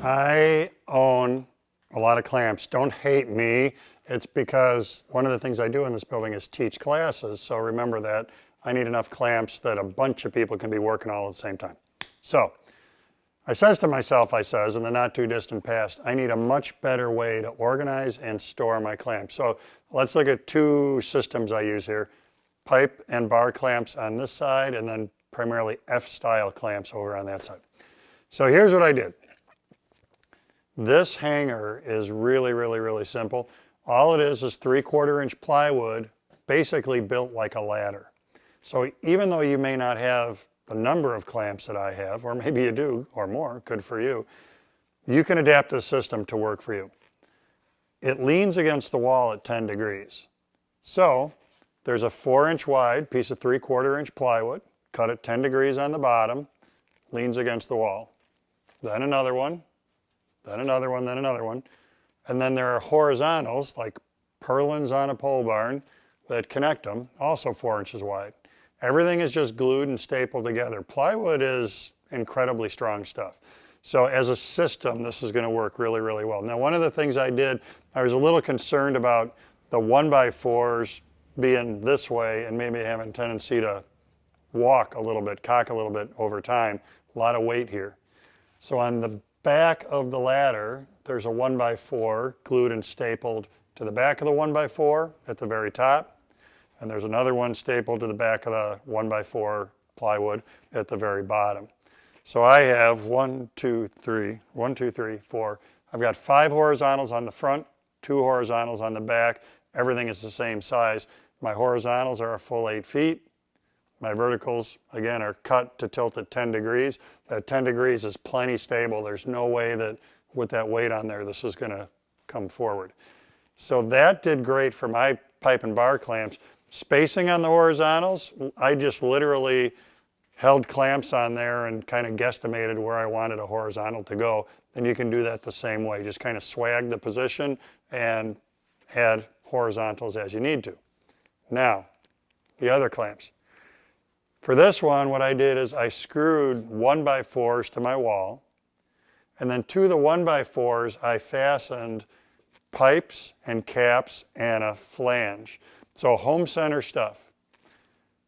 I own a lot of clamps. Don't hate me. It's because one of the things I do in this building is teach classes. So remember that I need enough clamps that a bunch of people can be working all at the same time. So I says to myself, in the not too distant past, I need a much better way to organize and store my clamps. So let's look at two systems I use here. Pipe and bar clamps on this side, and then primarily F-style clamps over on that side. So here's what I did. This hanger is really simple. All it is 3/4 inch plywood, basically built like a ladder. So even though you may not have the number of clamps that I have, or maybe you do, or more, good for you, you can adapt this system to work for you. It leans against the wall at 10 degrees. So there's a 4-inch wide piece of 3/4 inch plywood, cut at 10 degrees on the bottom, leans against the wall. Then another one, then another one, then another one. And then there are horizontals, like purlins on a pole barn, that connect them, also 4 inches wide. Everything is just glued and stapled together. Plywood is incredibly strong stuff. So as a system, this is going to work really well. Now, one of the things I did, I was a little concerned about the 1x4s being this way and maybe having a tendency to walk a little bit, cock a little bit over time. A lot of weight here. So on the back of the ladder, there's a 1x4 glued and stapled to the back of the 1x4 at the very top. And there's another one stapled to the back of the 1x4 plywood at the very bottom. So I have 4. I've got 5 horizontals on the front, 2 horizontals on the back. Everything is the same size. My horizontals are a full 8 feet. My verticals, again, are cut to tilt at 10 degrees. That 10 degrees is plenty stable. There's no way that with that weight on there, this is going to come forward. So that did great for my pipe and bar clamps. Spacing on the horizontals, I just literally held clamps on there and kind of guesstimated where I wanted a horizontal to go. And you can do that the same way. Just kind of swag the position and add horizontals as you need to. Now, the other clamps. For this one, what I did is I screwed 1x4s to my wall, and then to the 1x4s, I fastened pipes and caps and a flange. So home center stuff.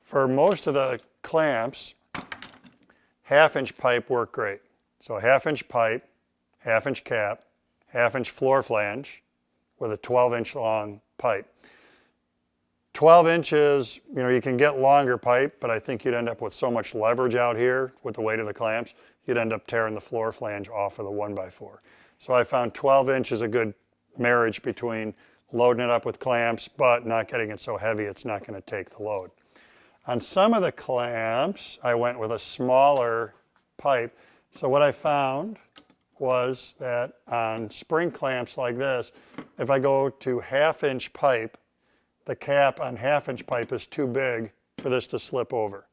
For most of the clamps, 1/2-inch pipe worked great. So 1/2-inch pipe, 1/2-inch cap, 1/2-inch floor flange with a 12-inch long pipe. 12 inches, you can get longer pipe, but I think you'd end up with so much leverage out here with the weight of the clamps, you'd end up tearing the floor flange off of the 1x4. So I found 12 inch is a good marriage between loading it up with clamps, but not getting it so heavy it's not going to take the load. On some of the clamps, I went with a smaller pipe. So what I found was that on spring clamps like this, if I go to 1/2-inch pipe, the cap on 1/2-inch pipe is too big for this to slip over.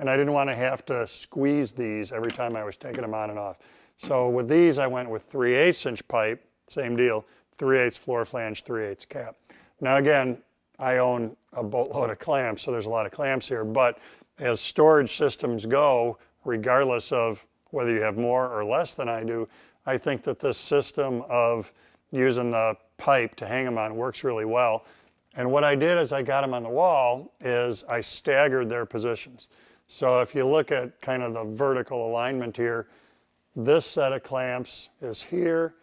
And I didn't want to have to squeeze these every time I was taking them on and off. So with these, I went with 3/8-inch pipe, same deal, 3/8 floor flange, 3/8 cap. Now again, I own a boatload of clamps, so there's a lot of clamps here, but as storage systems go, regardless of whether you have more or less than I do, I think that this system of using the pipe to hang them on works really well. And what I did as I got them on the wall is I staggered their positions. So if you look at kind of the vertical alignment here, this set of clamps is here,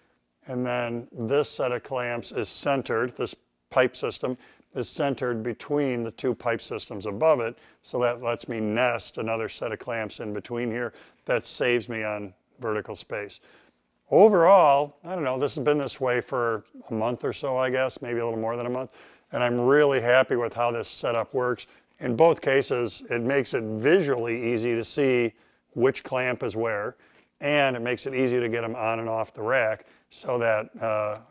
and then this set of clamps is centered, this pipe system is centered between the 2 pipe systems above it, so that lets me nest another set of clamps in between here. That saves me on vertical space. Overall, I don't know, this has been this way for a month or so, I guess, maybe a little more than a month. And I'm really happy with how this setup works. In both cases, it makes it visually easy to see which clamp is where, and it makes it easy to get them on and off the rack so that,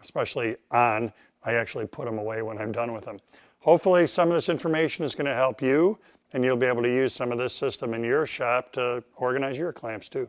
especially on, I actually put them away when I'm done with them. Hopefully some of this information is going to help you, and you'll be able to use some of this system in your shop to organize your clamps too.